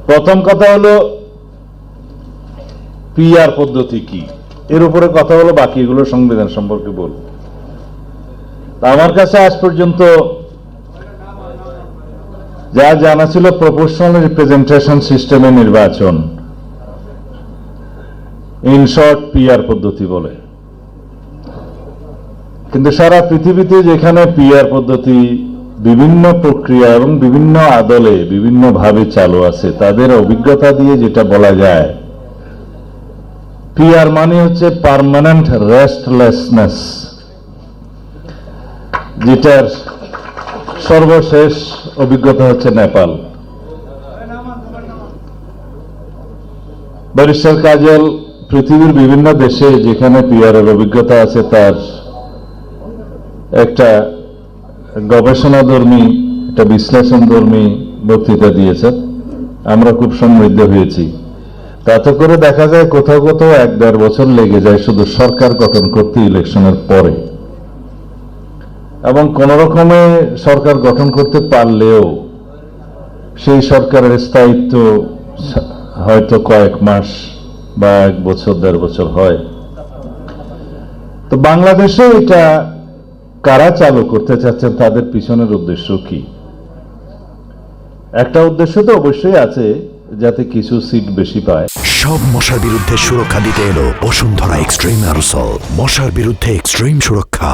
প্রথম কথা হলো পিআর পদ্ধতি কি, এর উপরে কথা হলো, বাকিগুলো সংবিধান সম্পর্কে বল। আমার কাছে আজ পর্যন্ত যা জানা ছিল প্রপোর্শনাল রিপ্রেজেন্টেশন সিস্টেমে নির্বাচন, ইন শর্ট পিআর পদ্ধতি বলে। কিন্তু সারা পৃথিবীতে যেখানে পিআর পদ্ধতি বিভিন্ন প্রক্রিয়া এবং বিভিন্ন আদলে বিভিন্নভাবে চালু আছে, তাদের অভিজ্ঞতা দিয়ে যেটা বলা যায়, পিআর মানে হচ্ছে পার্মানেন্ট রেস্টলেসনেস, যেটার সর্বশেষ অভিজ্ঞতা হচ্ছে নেপাল। ব্যারিস্টার কাজল পৃথিবীর বিভিন্ন দেশে যেখানে পিআরের অভিজ্ঞতা আছে তার একটা গবেষণাধর্মী, একটা বিশ্লেষণধর্মী বক্তৃতা দিয়েছেন। আমরা খুব সমৃদ্ধ হয়েছি। তাতে করে দেখা যায় কোথাও কোথাও 1-1.5 বছর লেগে যায় শুধু সরকার গঠন করতে ইলেকশনের পরে, এবং কোন রকমে সরকার গঠন করতে পারলেও সেই সরকারের স্থায়িত্ব হয়তো কয়েক মাস বা 1 বছর 1.5 বছর হয়। তো বাংলাদেশে এটা কারা চালু করতে চাচ্ছেন, তাদের পিছনের উদ্দেশ্য কি? একটা উদ্দেশ্য তো অবশ্যই আছে, যাতে কিছু সিট বেশি পায়। সব মশার বিরুদ্ধে সুরক্ষা দিতে এলো বসুন্ধরা এক্সট্রিম অ্যারোসল, মশার বিরুদ্ধে এক্সট্রিম সুরক্ষা।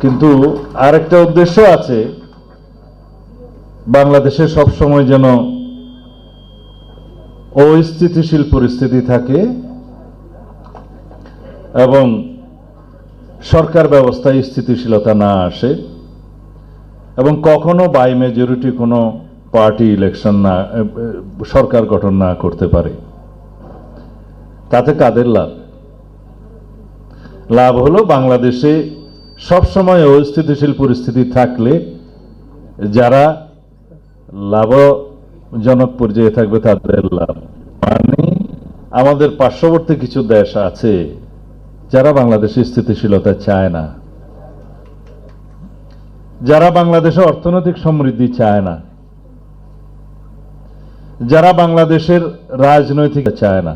কিন্তু আরেকটা উদ্দেশ্য আছে, বাংলাদেশে সবসময় যেন অস্থিতিশীল পরিস্থিতি থাকে এবং সরকার ব্যবস্থায় স্থিতিশীলতা না আসে, এবং কখনো বাই মেজরিটি কোনো পার্টি ইলেকশন না, সরকার গঠন না করতে পারে। তাতে কাদের লাভ? লাভ হলো বাংলাদেশে সবসময় অস্থিতিশীল পরিস্থিতি থাকলে যারা লাভজনক পর্যায়ে থাকবে তাদের লাভ। মানে আমাদের পার্শ্ববর্তী কিছু দেশ আছে যারা বাংলাদেশে স্থিতিশীলতা চায় না, যারা বাংলাদেশে অর্থনৈতিক সমৃদ্ধি চায় না, যারা বাংলাদেশের রাজনৈতিক চায় না।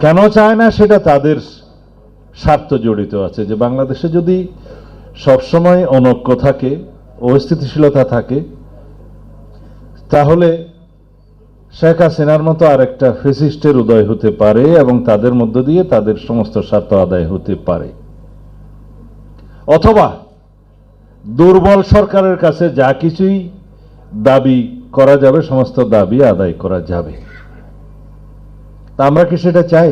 কেন চায় না সেটা তাদের স্বার্থ জড়িত আছে, যে বাংলাদেশে যদি সবসময় অনৈক্য থাকে, অস্থিতিশীলতা থাকে, তাহলে শেখ হাসিনার মতো আরেকটা ফ্যাসিস্টের উদয় হতে পারে এবং তাদের মধ্য দিয়ে তাদের সমস্ত স্বার্থ আদায় হতে পারে। অথবা দুর্বল সরকারের কাছে যা কিছুই দাবি করা যাবে, সমস্ত দাবি আদায় করা যাবে। তা আমরা কি সেটা চাই?